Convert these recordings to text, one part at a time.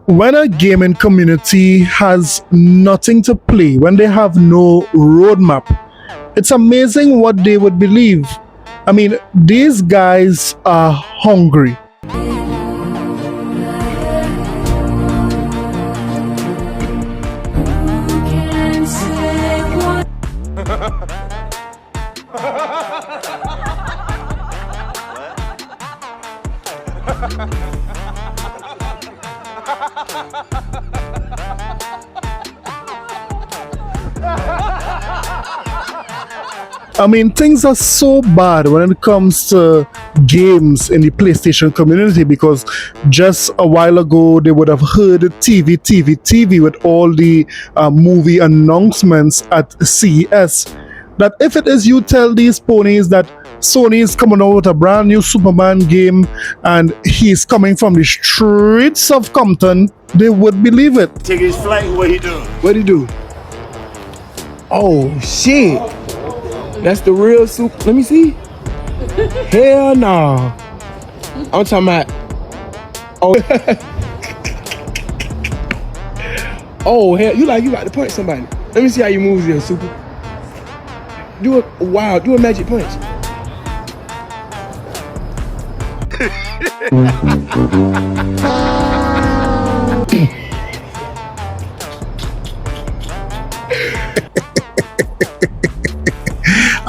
When a gaming community has nothing to play, when they have no roadmap, it's amazing what they would believe. I mean, these guys are hungry. I mean, things are so bad when it comes to games in the PlayStation community, because just a while ago they would have heard TV with all the movie announcements at CES. That if it is you tell these ponies that Sony is coming out with a brand new Superman game and he's coming from the streets of Compton, they would believe it. Take his flight, what he do? What'd he do? Oh shit! That's the real soup. Let me see. Hell no. I'm talking about. Oh. Oh hell! You about to punch somebody? Let me see how you move there, super. Do a magic punch.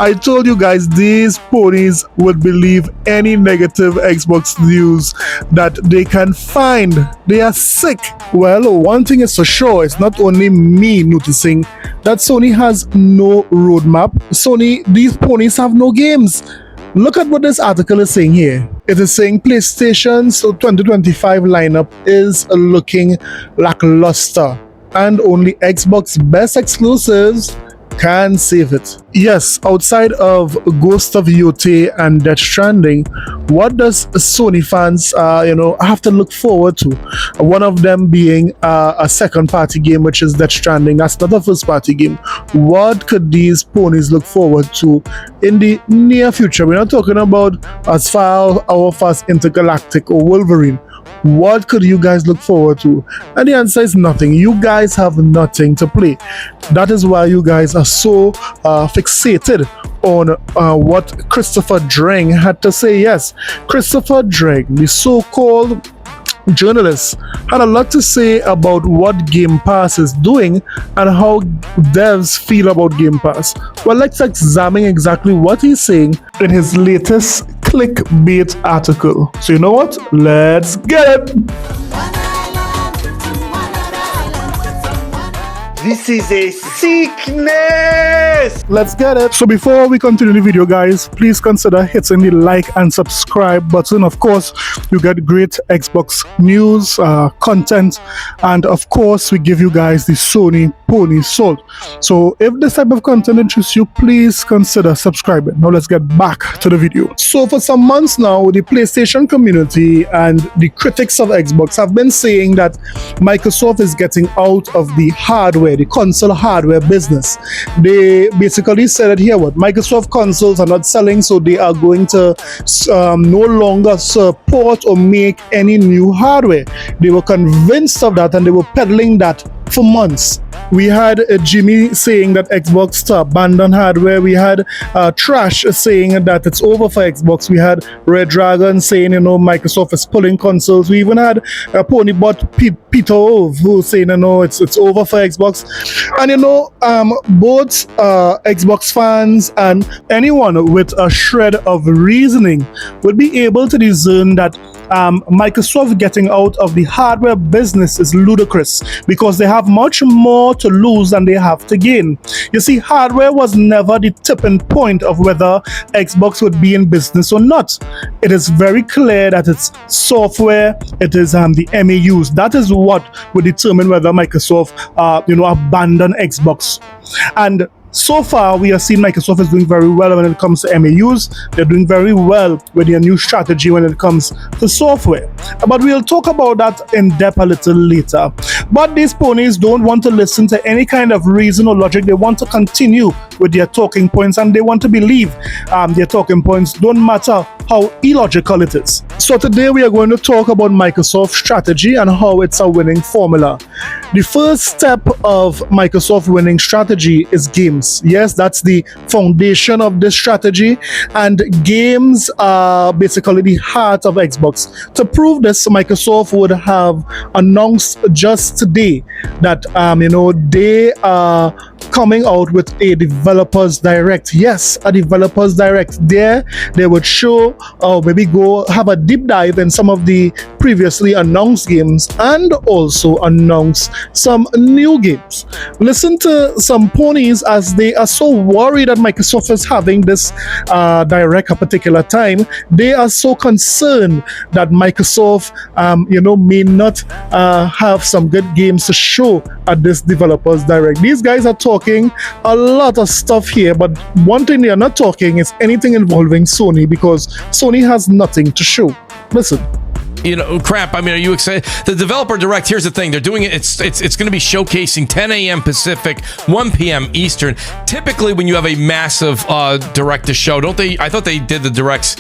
I told you guys, these ponies would believe any negative Xbox news that they can find. They are sick. Well, one thing is for sure, it's not only me noticing that Sony has no roadmap. These ponies have no games. Look at what this article is saying here. It is saying PlayStation's 2025 lineup is looking lackluster and only Xbox best exclusives can save it. Yes, outside of Ghost of Yotei and Death Stranding, what does Sony fans have to look forward to? One of them being a second party game, which is Death Stranding. That's not a first party game. What could these ponies look forward to in the near future? We're not talking about as far as Intergalactic or Wolverine. What could you guys look forward to? And the answer is nothing. You guys have nothing to play. That is why you guys are so fixated on what Christopher Dreng had to say. Yes, Christopher Dreng, the so-called journalist, had a lot to say about what Game Pass is doing and how devs feel about Game Pass. Well, let's examine exactly what he's saying in his latest clickbait article. So you know what? Let's get it! This is a sickness! Let's get it! So before we continue the video, guys, please consider hitting the like and subscribe button. Of course, you get great Xbox news, content, and of course, we give you guys the Sony pony sold. So if this type of content interests you, please consider subscribing. Now let's get back to the video. So for some months now, the PlayStation community and the critics of Xbox have been saying that Microsoft is getting out of the hardware, the console hardware business. They basically said it here, what Microsoft consoles are not selling, so they are going to no longer support or make any new hardware. They were convinced of that and they were peddling that for months. We had Jimmy saying that Xbox to abandon hardware. We had Trash saying that it's over for Xbox. We had Red Dragon saying, Microsoft is pulling consoles. We even had Ponybot Peter Ove who saying, it's over for Xbox. And both Xbox fans and anyone with a shred of reasoning would be able to discern that Microsoft getting out of the hardware business is ludicrous, because they have much more to lose than they have to gain. You see, hardware was never the tipping point of whether Xbox would be in business or not. It is very clear that it's software, it is the MAUs. That is what would determine whether Microsoft abandon Xbox. And so far, we have seen Microsoft is doing very well when it comes to MAUs. They're doing very well with their new strategy when it comes to software. But we'll talk about that in depth a little later. But these ponies don't want to listen to any kind of reason or logic. They want to continue with their talking points, and they want to believe their talking points. Don't matter how illogical it is. So today we are going to talk about Microsoft's strategy and how it's a winning formula. The first step of Microsoft winning strategy is games. Yes, that's the foundation of this strategy, and games are basically the heart of Xbox. To prove this, Microsoft would have announced just today that they are coming out with a developers direct. Yes, a developers direct. There they would show or maybe go have a deep dive in some of the previously announced games and also announce some new games. Listen to some ponies as they are so worried that Microsoft is having this direct a particular time. They are so concerned that Microsoft may not have some good games to show at this developers direct. These guys are talking a lot of stuff here, but one thing they are not talking is anything involving Sony, because Sony has nothing to show. Listen. Crap. I mean, are you excited? The developer direct, here's the thing. They're doing it. It's going to be showcasing 10 a.m. Pacific, 1 p.m. Eastern. Typically, when you have a massive direct to show, don't they? I thought they did the directs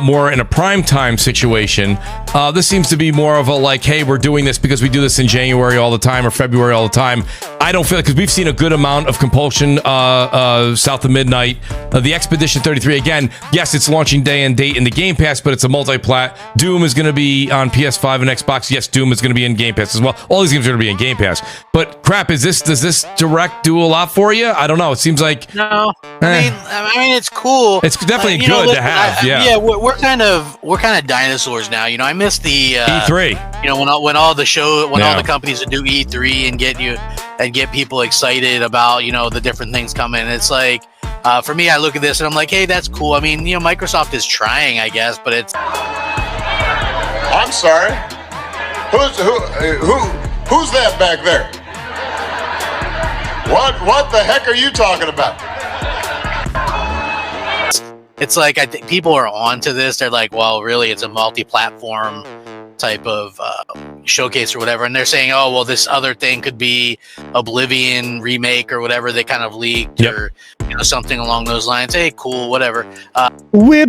more in a prime time situation. This seems to be more of a like, hey, we're doing this because we do this in January all the time or February all the time. I don't feel it, because we've seen a good amount of compulsion south of midnight. The Expedition 33, again, yes, it's launching day and date in the Game Pass, but it's a multi-plat. Doom is going to be on PS5 and Xbox. Yes, Doom is going to be in Game Pass as well. All these games are going to be in Game Pass. But crap, does this direct do a lot for you? I don't know. It seems like no. I mean, it's cool. It's definitely good to have. Yeah, we're kind of dinosaurs now. I miss the E3. When all the companies would do E3 and get people excited about the different things coming. It's like for me, I look at this and I'm like, hey, that's cool. I mean, Microsoft is trying, I guess, but it's. I'm sorry. Who's that back there? What the heck are you talking about? It's like I think people are onto this. They're like, well, really, it's a multi-platform type of showcase or whatever, and they're saying, oh, well, this other thing could be Oblivion remake or whatever they kind of leaked, or something along those lines. Hey, cool, whatever. Wait,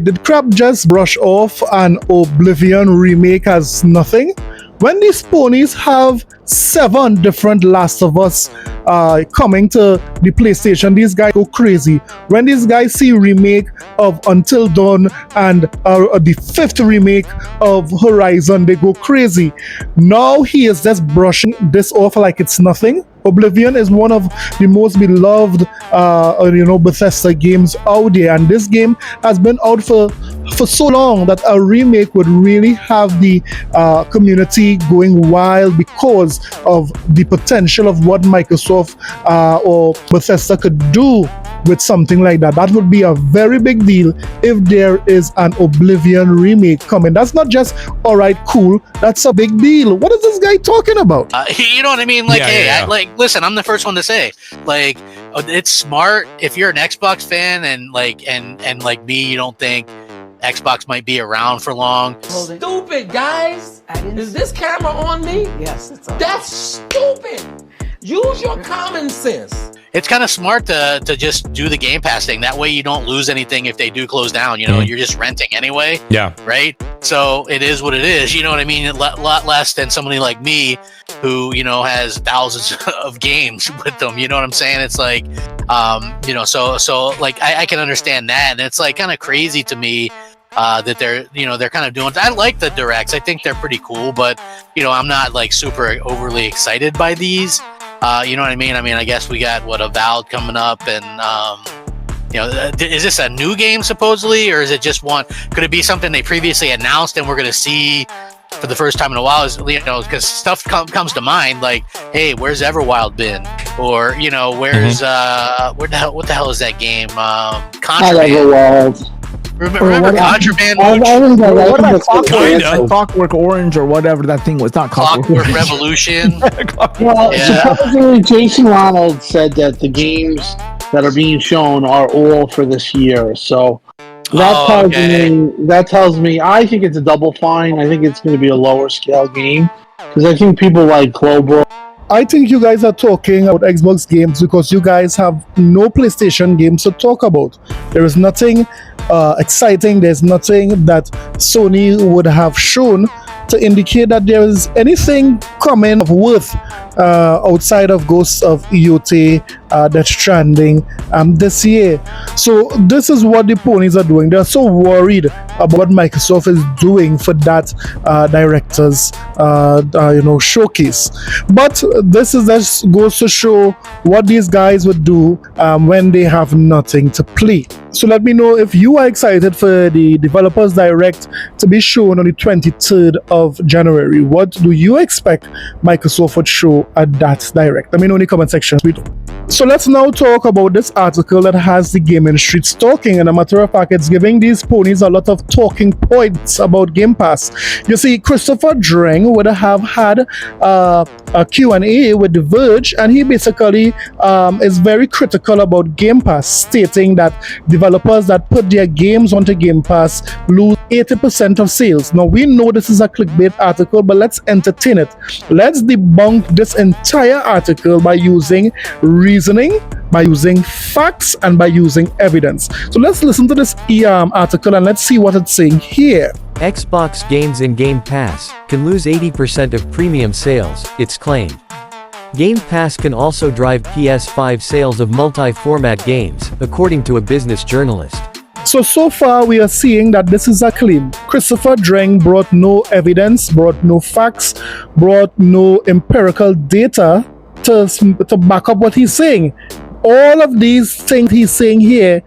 did crap just brush off an Oblivion remake as nothing? When these ponies have 7 different Last of Us coming to the PlayStation, these guys go crazy. When these guys see remake of Until Dawn and the 5th remake of Horizon, they go crazy. Now he is just brushing this off like it's nothing. Oblivion is one of the most beloved Bethesda games out there, and this game has been out for so long that a remake would really have the community going wild because of the potential of what Microsoft or Bethesda could do with something like that. That would be a very big deal if there is an Oblivion remake coming. That's not just alright, cool. That's a big deal. What is this guy talking about? You know what I mean? Like, listen, I'm the first one to say, like, it's smart if you're an Xbox fan and like me, you don't think Xbox might be around for long. Stupid, guys. Is this camera on me? Yes, it's on. That's stupid. Use your common sense. It's kind of smart to just do the Game Pass thing. That way you don't lose anything if they do close down. You're just renting anyway. Yeah. Right? So it is what it is. You know what I mean? A lot less than somebody like me who, has thousands of games with them. You know what I'm saying? It's like, so like I can understand that. And it's like kind of crazy to me that they're kind of doing. I like the directs. I think they're pretty cool, but I'm not like super overly excited by these. You know what I mean? I guess we got Avowed coming up, and is this a new game supposedly, or is it just one? Could it be something they previously announced and we're going to see for the first time in a while? Is because stuff comes to mind like, hey, where's Everwild been? Or where's what the hell is that game? Contraband. Remember Contraband? What about Clockwork Orange or whatever that thing was? Not Clockwork Revolution. Supposedly Jason Ronald said that the games that are being shown are all for this year. So that tells me I think it's a double fine. I think it's going to be a lower scale game because I think people like Clobro. I think you guys are talking about Xbox games because you guys have no PlayStation games to talk about. There is nothing exciting. There's nothing that Sony would have shown to indicate that there is anything coming of worth outside of Ghosts of Eote, Death Stranding this year. So this is what the ponies are doing. They're so worried about what Microsoft is doing for that director's showcase. But this is just goes to show what these guys would do when they have nothing to play. So let me know if you are excited for the Developers Direct to be shown on the 23rd of January. What do you expect Microsoft would show at that Direct? Let me know in the comment section. So let's now talk about this article that has the gaming streets talking, and a matter of fact, it's giving these ponies a lot of talking points about Game Pass. You see, Christopher Dreng would have had a Q&A with The Verge, and he basically is very critical about Game Pass, stating that developers that put their games onto Game Pass lose 80% of sales. Now, we know this is a clickbait article, but let's entertain it. Let's debunk this entire article by using reasoning, by using facts, and by using evidence. So let's listen to this article and let's see what it's saying here. Xbox games in Game Pass can lose 80% of premium sales, it's claimed. Game Pass can also drive PS5 sales of multi-format games, according to a business journalist. So far we are seeing that this is a claim. Christopher Dreng brought no evidence, brought no facts, brought no empirical data to back up what he's saying. All of these things he's saying here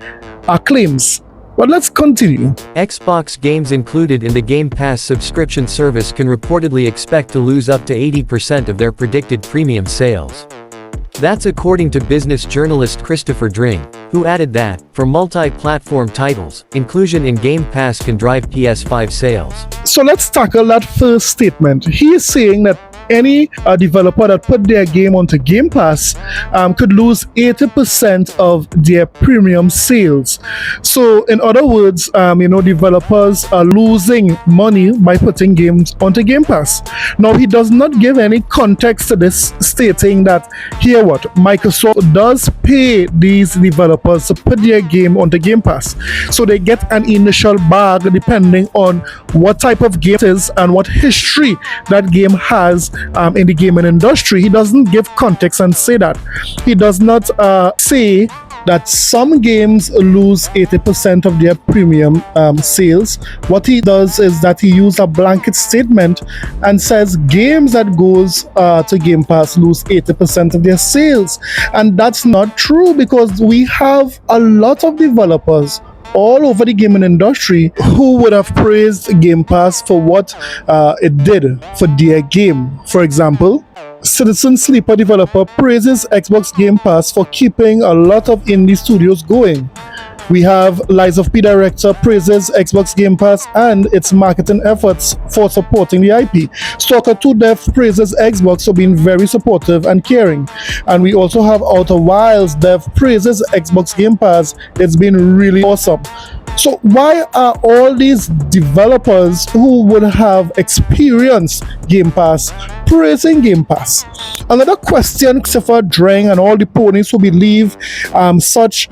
are claims. But let's continue. Xbox games included in the Game Pass subscription service can reportedly expect to lose up to 80% of their predicted premium sales. That's according to business journalist Christopher Dreng, who added that, for multi-platform titles, inclusion in Game Pass can drive PS5 sales. So let's tackle that first statement. He is saying that any developer that put their game onto Game Pass could lose 80% of their premium sales. So in other words, developers are losing money by putting games onto Game Pass. Now, he does not give any context to this, stating that here what Microsoft does pay these developers to put their game onto Game Pass. So they get an initial bag depending on what type of game it is and what history that game has in the gaming industry. He doesn't give context and say that. He does not say that some games lose 80% of their premium sales. What he does is that he uses a blanket statement and says games that goes to Game Pass lose 80% of their sales. And that's not true, because we have a lot of developers all over the gaming industry who would have praised Game Pass for what it did for their game. For example, Citizen Sleeper developer praises Xbox Game Pass for keeping a lot of indie studios going. We have Lies of P director praises Xbox Game Pass and its marketing efforts for supporting the IP. Stalker 2 Dev praises Xbox for being very supportive and caring. And we also have Outer Wilds Dev praises Xbox Game Pass. It's been really awesome. So why are all these developers who would have experienced Game Pass praising Game Pass? Another question Christopher Dreng and all the ponies who believe such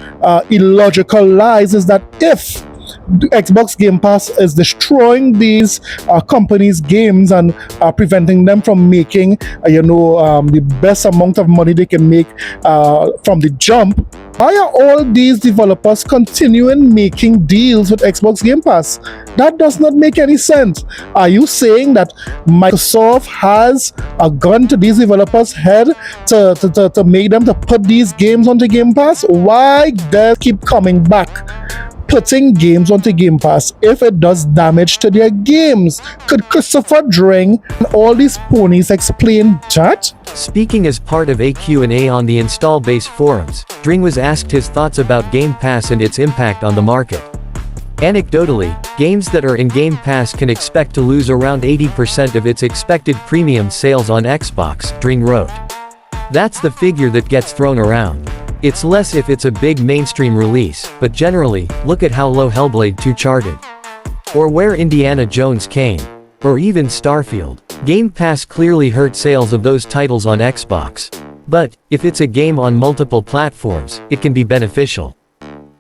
illogical lies is that if Xbox Game Pass is destroying these companies' games and preventing them from making the best amount of money they can make from the jump, why are all these developers continuing making deals with Xbox Game Pass? That does not make any sense. Are you saying that Microsoft has a gun to these developers' head to make them to put these games onto Game Pass? Why they keep coming back putting games onto Game Pass if it does damage to their games? Could Christopher Dreng and all these ponies explain that? Speaking as part of a Q&A on the Install Base forums, Dreng was asked his thoughts about Game Pass and its impact on the market. Anecdotally, games that are in Game Pass can expect to lose around 80% of its expected premium sales on Xbox, Dreng wrote. That's the figure that gets thrown around. It's less if it's a big mainstream release, but generally, look at how low Hellblade 2 charted. Or where Indiana Jones came. Or even Starfield. Game Pass clearly hurt sales of those titles on Xbox. But, if it's a game on multiple platforms, it can be beneficial.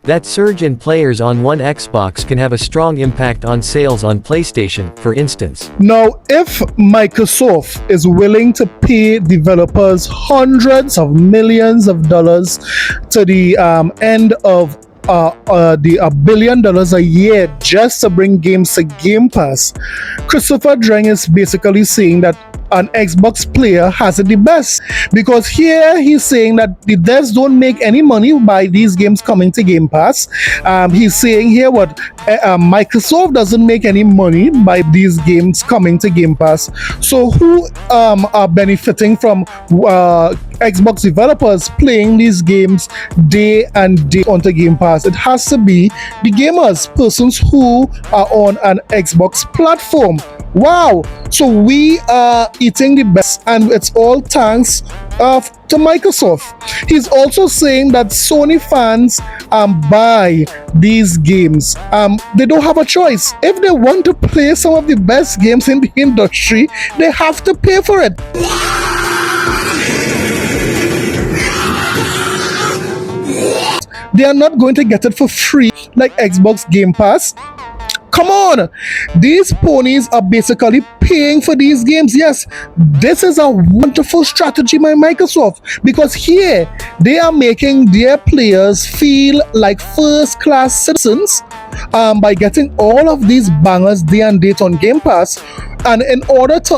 That surge in players on one Xbox can have a strong impact on sales on PlayStation, for instance. Now, if Microsoft is willing to pay developers hundreds of millions of dollars to the end of the $1 billion a year just to bring games to Game Pass, Christopher Dreng is basically saying that an Xbox player has it the best, because here he's saying that the devs don't make any money by these games coming to Game Pass. He's saying here what Microsoft doesn't make any money by these games coming to Game Pass. So who are benefiting from Xbox developers playing these games day and day onto Game Pass? It has to be the gamers, persons who are on an Xbox platform. Wow, so we are eating the best, and it's all thanks to Microsoft. He's also saying that Sony fans buy these games. They don't have a choice. If they want to play some of the best games in the industry, they have to pay for it. They are not going to get it for free like Xbox Game Pass. Come on, these ponies are basically paying for these games. Yes, this is a wonderful strategy by Microsoft, because here they are making their players feel like first-class citizens by getting all of these bangers day and date on Game Pass. And in order to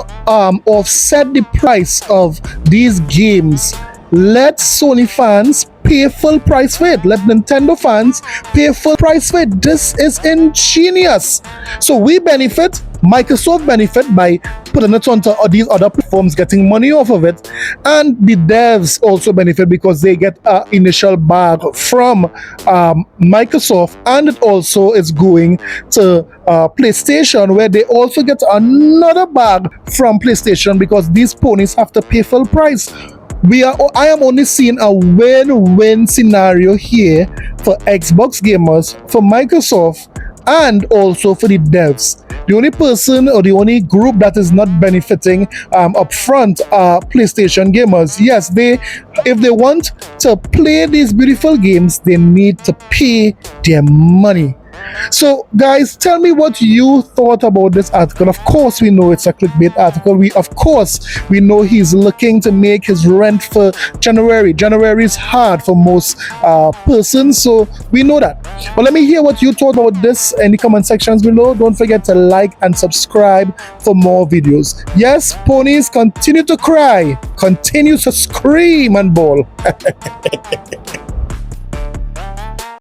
offset the price of these games, let Sony fans pay full price for it. Let Nintendo fans pay full price for it. This is ingenious. So we benefit, Microsoft benefit by putting it onto these other platforms, getting money off of it, and the devs also benefit because they get an initial bag from Microsoft, and it also is going to PlayStation, where they also get another bag from PlayStation because these ponies have to pay full price. I am only seeing a win-win scenario here for Xbox gamers, for Microsoft, and also for the devs. The only person or the only group that is not benefiting upfront are PlayStation gamers. Yes, if they want to play these beautiful games, they need to pay their money. So guys, tell me what you thought about this article. Of course we know it's a clickbait article. We know he's looking to make his rent for January. January is hard for most persons, so we know that. But let me hear what you thought about this in the comment sections below. Don't forget to like and subscribe for more videos. Yes, ponies, continue to cry, continue to scream and bawl.